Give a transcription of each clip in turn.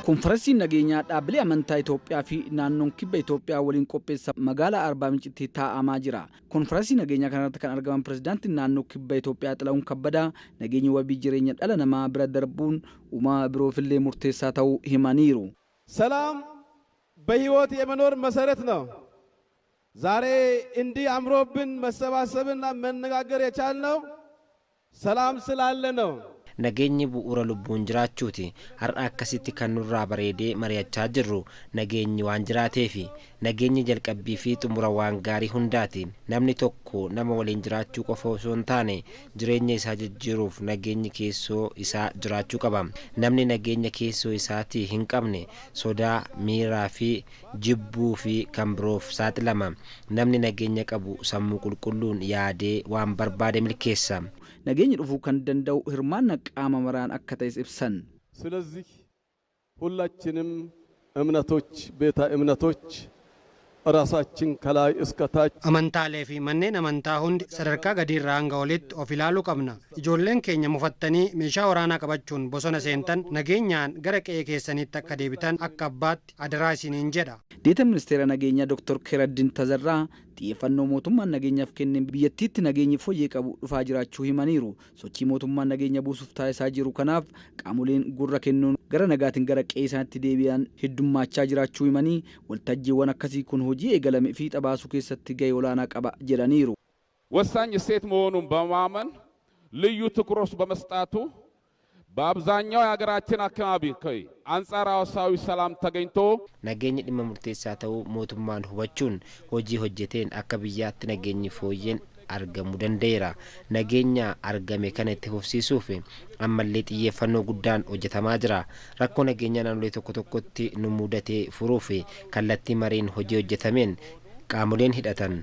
Konferensiin nageenyaa dhaabbilee amantaa Itoophiyaa fi naannoon kibba Itoophiyaa waliin qopheessa magaalaa Arbaa Mincitti taa'amaa jira. Konferensii nageenyaa kanarratti kan argaman pirezidaantiin naannoo kibba Itoophiyaa Xilahuun Kabbadaa nageenyi wabii jireenya dhala namaa bira darbuun uumaa biroofillee murteessaa ta'uu himaniiru. ሰላም በህይወት የመኖር መሰረት ነው። ዛሬ እንዲህ አምሮብን መሰባሰብና መነጋገር የቻልነው ሰላም ስላለ ነው። Nageenyi bu'uura lubbuun jiraachuuti. Har'a akkasitti kan nurraa bareedee mari'achaa jirru nageenyi waan jiraateefi nageenyi jalqabbii fi xumura waan gaarii hundaati. Namni tokko nama waliin jiraachuu qofa osoo hin taane jireenya isaa jijjiiruuf nageenyi keessoo isaa jiraachuu qaba. Namni nageenya keessoo isaatii hin qabne sodaa, miiraa fi jibbuu fi kan biroof saaxilama. Namni nageenya qabu sammuu qulqulluun yaadee waan barbaade milkeessa. Nageenyi dhufuu kan danda'u hirmaannaa qaama maraan akka ta'es ibsan. ስለዚህ ሁላችንም እምነቶች ቤተ እምነቶች ራሳችን ከላይ እስከ ታች amantaalee fi manneen amantaa hundi sadarkaa gadiirraa hanga olitti of ilaaluu qabna. Ijoolleen keenya mufattanii meeshaa waraanaa qabachuun bosona seentan nageenyaan gara qe'ee keessaniitti akka deebitan akka abbaatti adaraa isiniin jedha. Deeta ministeera nageenyaa Dr. Keradin Tazarraa xiyyeeffannoo mootummaan nageenyaaf kenne biyyattiitti nageenyi fooyyee qabu dhufaa jiraachuu himaniiru. Sochii mootummaan nageenya buusuuf taasisaa jiru kanaaf qaamoleen gurra kennuun gara nagaatiin gara qe'ee isaaniitti deebi'an heddummachaa jiraachuu himanii waltajjiiwwan akkasii kun hojii eegalame fi xabaasuu keessatti gahee olaanaa qaba jedhaniiru. ወሳኝ እሴት መሆኑን በማመን ልዩ ትኩረት በመስጠቱ በአብዛኛው የሀገራችን አካባቢ አንጻራዊ ሰላም ተገኝቶ nageenyi dhimma murteessaa ta'uu mootummaan hubachuun hojii hojjeteen akka biyyaatti nageenyi fooyyeen argamuu danda'eera. Nageenya argame kana itti fufsiisuuf ammallee xiyyeeffannoo guddaan hojjetamaa jira. Rakkoo nageenya naannolee tokko tokkotti nu mudatee furuuf kallattii mariin hojii hojjetameen qaamoleen hidhatan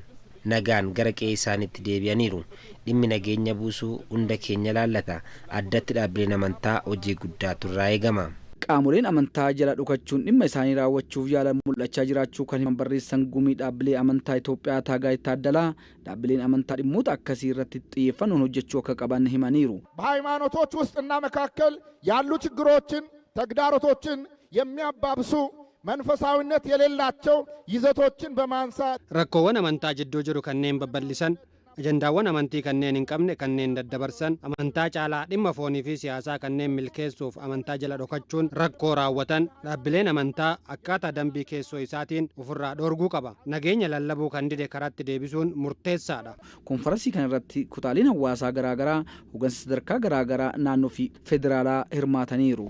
nagaan gara qe'ee isaaniitti deebi'aniiru. Dhimmi nageenya buusuu hunda keenya laallata. Addatti dhaabbileen amantaa hojii guddaatu irraa eegama. Qaamoleen amantaa jala dhukachuun dhimma isaanii raawwachuuf yaalan mul'achaa jiraachuu kan himan barreessan gumii dhaabbilee amantaa Itoophiyaa Taagaay Taaddalaa dhaabbileen amantaa dhimmoota akkasii irratti xiyyeeffannoon hojjechuu akka qaban himaniiru. በሃይማኖቶች ውስጥና መካከል ያሉ ችግሮችን ተግዳሮቶችን የሚያባብሱ መንፈሳዊነት የሌላቸው ይዘቶችን በማንሳት rakkoowwan amantaa jidduu jiru kanneen babbal'isan ajandaawwan amantii kanneen hin qabne kanneen daddabarsan amantaa caalaa dhimma foonii fi siyaasaa kanneen milkeessuuf amantaa jala dhokachuun rakkoo raawwatan dhaabbileen amantaa akkaataa dambii keessoo isaatiin ofirraa dhoorguu qaba. Nageenya lallabuu kan dide karaatti deebisuun murteessaadha. Konferensii kana irratti kutaaleen hawaasaa garaagaraa hooggansa sadarkaa garaagaraa naannoo fi federaalaa hirmaataniiru.